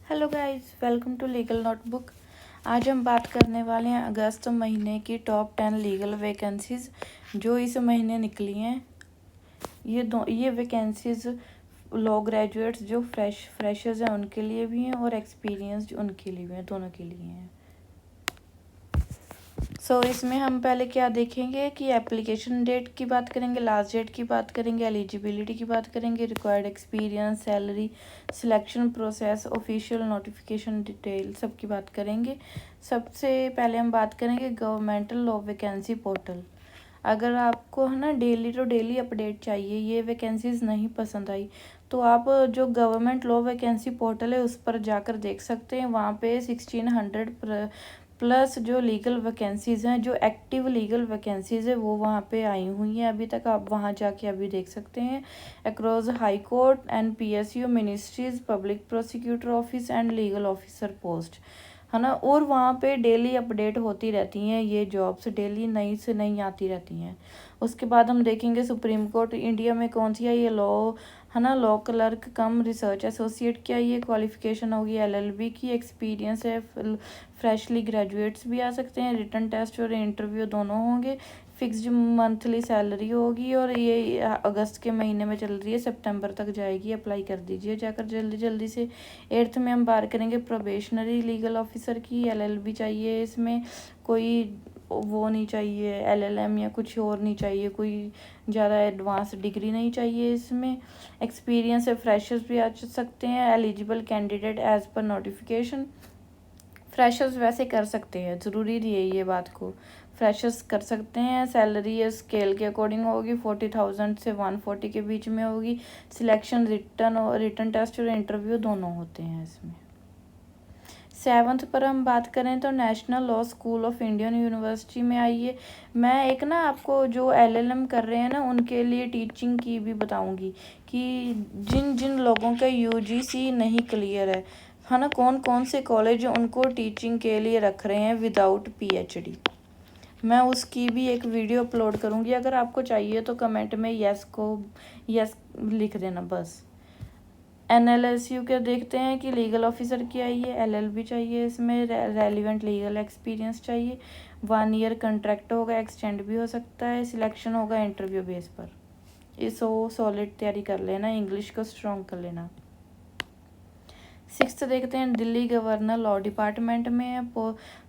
Hello guys, welcome to legal notebook. आज हम बात करने वाले हैं अगस्त महीने की टॉप 10 लीगल वैकेंसीज जो इस महीने निकली हैं। ये वैकेंसीज लॉ ग्रेजुएट्स जो फ्रेशर्स हैं उनके लिए भी हैं और एक्सपीरियंस्ड उनके लिए भी हैं, दोनों के लिए हैं। इसमें हम पहले क्या देखेंगे कि एप्लीकेशन डेट की बात करेंगे, लास्ट डेट की बात करेंगे, एलिजिबिलिटी की बात करेंगे, required experience, salary, selection process, official notification detail, सब की बात करेंगे। सबसे पहले हम बात करेंगे गवर्नमेंटल लॉ वैकेंसी पोर्टल। अगर आपको है ना डेली अपडेट चाहिए, ये वैकेंसीज नहीं पसंद आई, तो आप जो गवर्नमेंट लॉ वैकेंसी पोर्टल है उस पर जाकर देख सकते हैं। वहाँ पे 1600 प्लस जो लीगल वैकेंसीज हैं, जो एक्टिव लीगल वैकेंसीज है वो वहाँ पे आई हुई हैं अभी तक। आप वहाँ जाके अभी देख सकते हैं। Across high court and PSU ministries, public prosecutor office and legal officer post, है ना। और वहाँ पे डेली अपडेट होती रहती हैं, ये जॉब्स डेली नई से नई आती रहती हैं। उसके बाद हम देखेंगे सुप्रीम कोर्ट इंडिया में कौन सी है, ये लॉ, है ना। लॉ क्लर्क कम रिसर्च एसोसिएट क्या ये क्वालिफिकेशन होगी, LLB की। एक्सपीरियंस है, फ्रेशली ग्रेजुएट्स भी आ सकते हैं। रिटन टेस्ट और इंटरव्यू दोनों होंगे। फिक्स्ड मंथली सैलरी होगी और ये अगस्त के महीने में चल रही है, सितंबर तक जाएगी। अप्लाई कर दीजिए जाकर जल्दी जल्दी से। 8th में हम बात करेंगे प्रोबेशनरी लीगल ऑफिसर की। LLB चाहिए, इसमें कोई वो नहीं चाहिए, LLM या कुछ और नहीं चाहिए, कोई ज़्यादा एडवांस डिग्री नहीं चाहिए इसमें। एक्सपीरियंस है, फ्रेशर्स भी आ सकते हैं। Eligible candidate as per notification. Freshers वैसे कर सकते हैं, ज़रूरी नहीं है ये बात को, फ्रेशर्स कर सकते हैं। सैलरी है स्केल के अकॉर्डिंग होगी, 40,000 से 140 के बीच में होगी। सिलेक्शन रिटन टेस्ट और इंटरव्यू दोनों होते हैं इसमें। 7th पर हम बात करें तो national law school of Indian university में आइए। मैं एक ना आपको जो LLM कर रहे हैं ना उनके लिए टीचिंग की भी बताऊंगी कि जिन जिन लोगों का UGC नहीं क्लियर है ना, कौन कौन से कॉलेज उनको टीचिंग के लिए रख रहे हैं विदाउट PhD। मैं उसकी भी एक वीडियो अपलोड करूंगी, अगर आपको चाहिए तो कमेंट में यस लिख देना बस। NLSU के देखते हैं कि लीगल ऑफिसर की आई है। LLB चाहिए, इसमें रेलिवेंट लीगल एक्सपीरियंस चाहिए। 1 ईयर कंट्रैक्ट होगा, एक्सटेंड भी हो सकता है। सिलेक्शन होगा इंटरव्यू बेस पर। इसो सॉलिड तैयारी कर लेना, इंग्लिश को स्ट्रॉन्ग कर लेना। 6th देखते हैं दिल्ली गवर्नर लॉ डिपार्टमेंट में है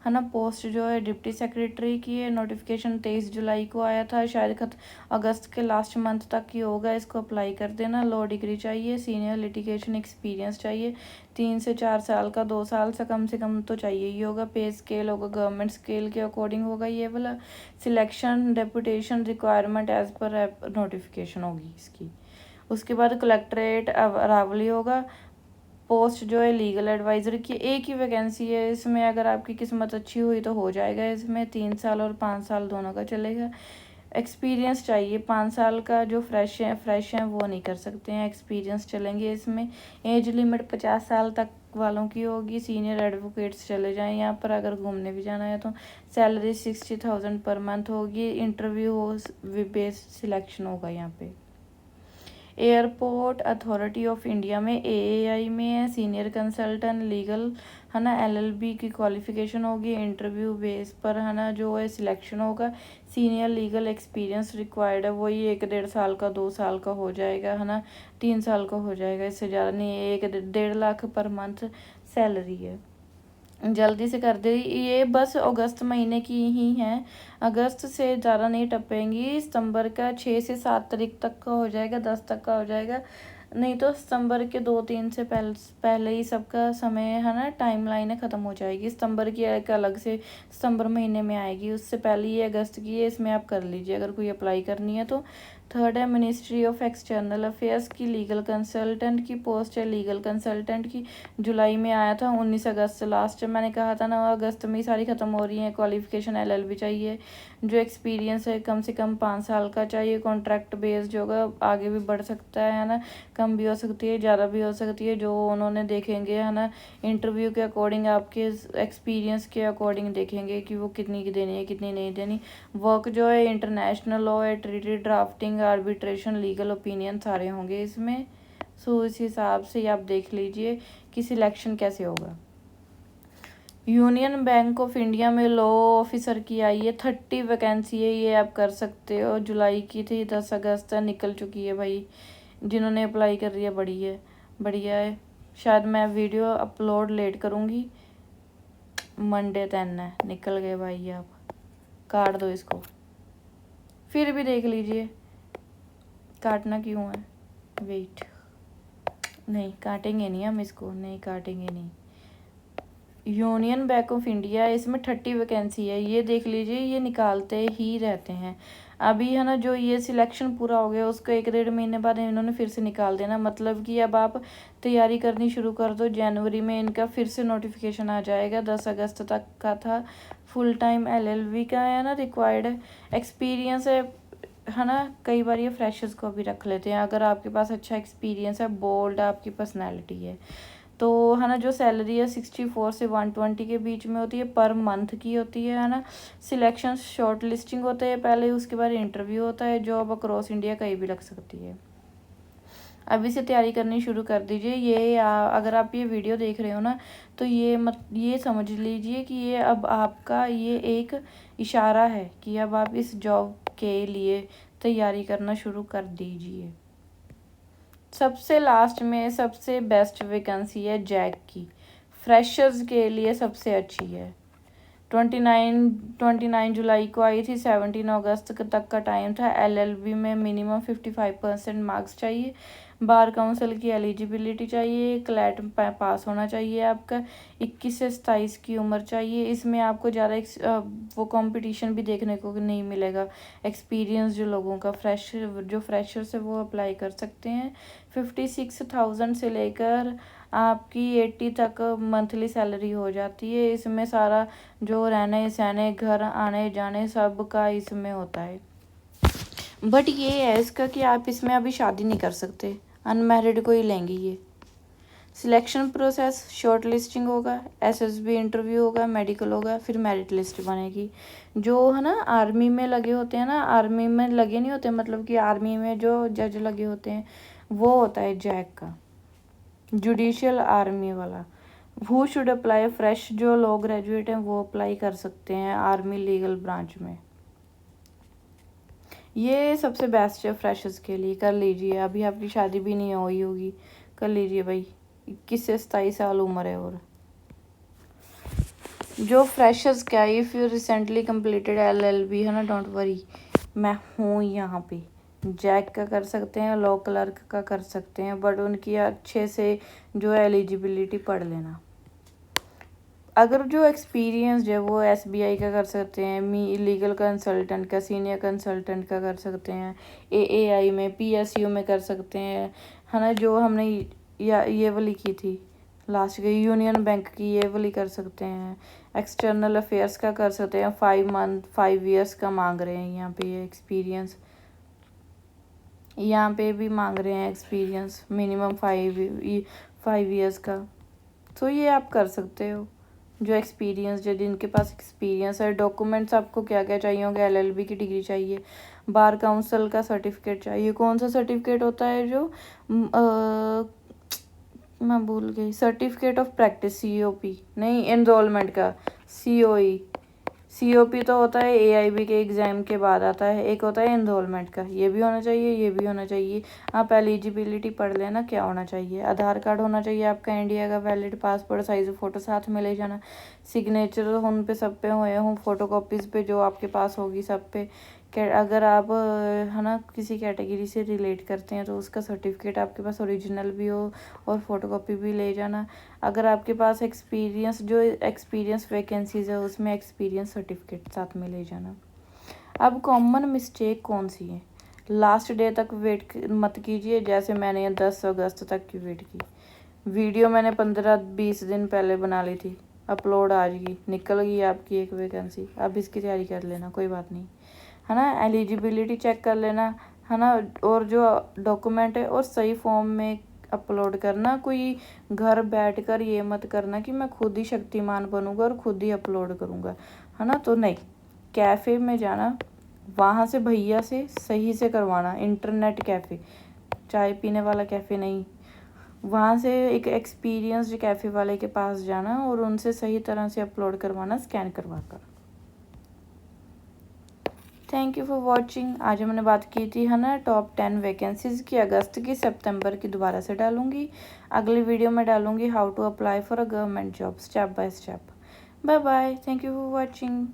ना। पोस्ट जो है डिप्टी सेक्रेटरी की है। नोटिफिकेशन 23 जुलाई को आया था, शायद अगस्त के लास्ट मंथ तक ही होगा। इसको अप्लाई कर देना। लॉ डिग्री चाहिए, सीनियर लिटिगेशन एक्सपीरियंस चाहिए, 3 से 4 साल का, 2 साल से कम तो चाहिए ही होगा। पे स्केल होगा गवर्नमेंट स्केल के अकॉर्डिंग होगा ये वाला। Selection deputation requirement as per notification होगी इसकी। उसके बाद कलेक्ट्रेट अरावली होगा। पोस्ट जो है लीगल एडवाइज़र की, एक ही वैकेंसी है इसमें। अगर आपकी किस्मत अच्छी हुई तो हो जाएगा इसमें। 3 साल और 5 साल दोनों का चलेगा। एक्सपीरियंस चाहिए 5 साल का, जो फ्रेश हैं वो नहीं कर सकते हैं, एक्सपीरियंस चलेंगे इसमें। एज लिमिट 50 साल तक वालों की होगी। सीनियर एडवोकेट्स चले जाएं यहाँ पर, अगर घूमने भी जाना है तो। सैलरी 60,000 पर मंथ होगी। इंटरव्यू हो बेस्ड सिलेक्शन होगा यहाँ पे। एयरपोर्ट अथॉरिटी ऑफ इंडिया में AAI में है, सीनियर कंसल्टेंट लीगल, है ना। LLB की क्वालिफिकेशन होगी। इंटरव्यू बेस पर है ना जो है सिलेक्शन होगा। सीनियर लीगल एक्सपीरियंस रिक्वायर्ड है, वही 1-1.5 साल का, 2 साल का हो जाएगा, है ना। 3 साल का हो जाएगा, इससे ज़्यादा नहीं। 1-1.5 लाख पर मंथ सैलरी है। जल्दी से कर दे, ये बस अगस्त महीने की ही हैं, अगस्त से ज़्यादा नहीं टपेंगी। सितंबर का 6 से 7 तारीख तक का हो जाएगा, 10 तक का हो जाएगा, नहीं तो सितंबर के 2-3 से पहले ही सबका समय है ना, टाइमलाइन ख़त्म हो जाएगी। सितंबर की एक अलग से सितंबर महीने में आएगी, उससे पहले ये अगस्त की है, इसमें आप कर लीजिए अगर कोई अप्लाई करनी है तो। 3rd है मिनिस्ट्री ऑफ एक्सटर्नल अफेयर्स की लीगल कंसल्टेंट की पोस्ट है। लीगल कंसल्टेंट की जुलाई में आया था, 19 अगस्त लास्ट, मैंने कहा था ना अगस्त में ही सारी ख़त्म हो रही हैं। क्वालिफिकेशन LLB चाहिए, जो एक्सपीरियंस है कम से कम 5 साल का चाहिए। कॉन्ट्रैक्ट बेस्ड होगा, आगे भी बढ़ सकता है ना, कम भी हो सकती है, ज़्यादा भी हो सकती है, जो उन्होंने देखेंगे, है ना। इंटरव्यू के अकॉर्डिंग, आपके एक्सपीरियंस के अकॉर्डिंग देखेंगे कि वो कितनी की देनी है, कितनी नहीं देनी। वर्क जो है इंटरनेशनल लॉ है, treaty drafting, arbitration, legal opinion सारे होंगे इसमें। सो इस हिसाब से आप देख लीजिए कि सिलेक्शन कैसे होगा। यूनियन बैंक ऑफ इंडिया में लॉ ऑफिसर की आई है, 30 वैकेंसी है, ये आप कर सकते हो। जुलाई की थी, 10 अगस्त तक निकल चुकी है भाई, जिन्होंने अप्लाई कर रही है बढ़िया है। शायद मैं वीडियो अपलोड लेट करूँगी, मंडे 10 है, निकल गए भाई, आप काट दो इसको। फिर भी देख लीजिए, काटना क्यों है, वेट, नहीं काटेंगे नहीं हम इसको, नहीं काटेंगे नहीं। यूनियन बैंक ऑफ इंडिया, इसमें 30 वैकेंसी है, ये देख लीजिए, ये निकालते ही रहते हैं। अभी है ना, जो ये सिलेक्शन पूरा हो गया उसको 1-1.5 महीने बाद इन्होंने फिर से निकाल देना, मतलब कि अब आप तैयारी करनी शुरू कर दो। जनवरी में इनका फिर से नोटिफिकेशन आ जाएगा, 10 अगस्त तक का था। फुल टाइम LLB का है ना, रिक्वायर्ड है, एक्सपीरियंस है ना। कई बार ये फ्रेशर्स को भी रख लेते हैं अगर आपके पास अच्छा एक्सपीरियंस है, बोल्ड आपकी पर्सनैलिटी है तो, है ना। जो सैलरी है 64 से 120 के बीच में होती है, पर मंथ की होती है ना। सिलेक्शन शॉर्ट लिस्टिंग होता है पहले, उसके बाद इंटरव्यू होता है। जॉब अक्रॉस इंडिया कहीं भी लग सकती है। अभी से तैयारी करनी शुरू कर दीजिए। ये अगर आप ये वीडियो देख रहे हो ना, तो ये समझ लीजिए कि ये अब आपका ये एक इशारा है कि अब आप इस जॉब के लिए तैयारी करना शुरू कर दीजिए। सबसे लास्ट में सबसे बेस्ट वैकेंसी है जैक की, फ्रेशर्स के लिए सबसे अच्छी है। 29 जुलाई को आई थी, 17 अगस्त तक का टाइम था। LLB में मिनिमम 55% मार्क्स चाहिए, बार काउंसिल की एलिजिबिलिटी चाहिए, क्लैट पास होना चाहिए आपका, 21 से 27 की उम्र चाहिए। इसमें आपको ज़्यादा वो कंपटीशन भी देखने को नहीं मिलेगा। एक्सपीरियंस जो लोगों का जो फ्रेशर्स है वो अप्लाई कर सकते हैं। 56,000 से लेकर आपकी 80 तक मंथली सैलरी हो जाती है। इसमें सारा जो रहने सहने, घर आने जाने सब का इसमें होता है। बट ये है इसका कि आप इसमें अभी शादी नहीं कर सकते, अनमैरिड को ही लेंगे ये। सिलेक्शन प्रोसेस, शॉर्ट लिस्टिंग होगा, SSB इंटरव्यू होगा, मेडिकल होगा, फिर मेरिट लिस्ट बनेगी। जो है ना आर्मी में लगे होते हैं ना, आर्मी में लगे नहीं होते, मतलब कि आर्मी में जो जज लगे होते हैं वो होता है जैक का, जुडिशियल आर्मी वाला। हु शुड अप्लाई, फ्रेश जो लोग ग्रेजुएट हैं वो अप्लाई कर सकते हैं आर्मी लीगल ब्रांच में। ये सबसे बेस्ट है फ्रेशर्स के लिए, कर लीजिए। अभी आपकी शादी भी नहीं हुई होगी, कर लीजिए भाई, 21 से 27 साल उम्र है। और जो फ्रेशर्स क्या, if you recently completed LLB है ना, डोंट वरी, मैं हूँ यहाँ पे। जैक का कर सकते हैं, लॉ क्लर्क का कर सकते हैं, बट उनकी अच्छे से जो एलिजिबिलिटी पढ़ लेना। अगर जो एक्सपीरियंस है वो SBI का कर सकते हैं, लीगल कंसल्टेंट का, सीनियर कंसल्टेंट का कर सकते हैं, AAI में, PSU में कर सकते हैं, है ना। जो हमने ये वाली की थी लास्ट की, यूनियन बैंक की, ये वाली कर सकते हैं। एक्सटर्नल अफेयर्स का कर सकते हैं, 5 ईयर्स का मांग रहे हैं यहाँ पे एक्सपीरियंस, यहाँ पे भी मांग रहे हैं एक्सपीरियंस मिनिमम 5 ईयर्स का। तो ये आप कर सकते हो जो एक्सपीरियंस, जो जिनके पास एक्सपीरियंस है। डॉक्यूमेंट्स आपको क्या क्या चाहिए होंगे, LLB की डिग्री चाहिए, बार काउंसिल का सर्टिफिकेट चाहिए। कौन सा सर्टिफिकेट होता है जो मैं भूल गई, सर्टिफिकेट ऑफ प्रैक्टिस, COP नहीं, एनरोलमेंट का COP तो होता है AIB के एग्ज़ाम के बाद आता है, एक होता है एनरोलमेंट का, ये भी होना चाहिए, ये भी होना चाहिए। आप एलिजिबिलिटी पढ़ लेना क्या होना चाहिए। आधार कार्ड होना चाहिए आपका इंडिया का वैलिड, पासपोर्ट साइज़ फ़ोटो साथ में ले जाना, सिग्नेचर उन पे सब पे हुए हों, फ़ोटो कॉपीज़ पे जो आपके पास होगी सब पे। अगर आप है ना किसी कैटेगरी से रिलेट करते हैं तो उसका सर्टिफिकेट आपके पास ओरिजिनल भी हो और फ़ोटोकॉपी भी ले जाना। अगर आपके पास एक्सपीरियंस वैकेंसीज़ है उसमें एक्सपीरियंस सर्टिफिकेट साथ में ले जाना। अब कॉमन मिस्टेक कौन सी है, लास्ट डे तक वेट मत कीजिए, जैसे मैंने 10 अगस्त तक की वेट की। वीडियो मैंने 15-20 दिन पहले बना ली थी, अपलोड आज की, निकल गई आपकी एक वैकेंसी। अब इसकी तैयारी कर लेना, कोई बात नहीं, है ना। एलिजिबिलिटी चेक कर लेना, है ना। और जो डॉक्यूमेंट है और सही फॉर्म में अपलोड करना। कोई घर बैठकर ये मत करना कि मैं खुद ही शक्तिमान बनूंगा और खुद ही अपलोड करूंगा, है ना। तो नहीं, कैफ़े में जाना, वहाँ से भैया से सही से करवाना, इंटरनेट कैफ़े, चाय पीने वाला कैफ़े नहीं, वहाँ से एक एक्सपीरियंस्ड कैफ़े वाले के पास जाना और उनसे सही तरह से अपलोड करवाना स्कैन करवा कर। Thank you for watching. आज हमने बात की थी है ना टॉप 10 वैकेंसीज़ की, अगस्त की, सितंबर की दोबारा से डालूंगी। अगली वीडियो में डालूंगी how to apply for a government job step by step. Bye bye, thank you for watching.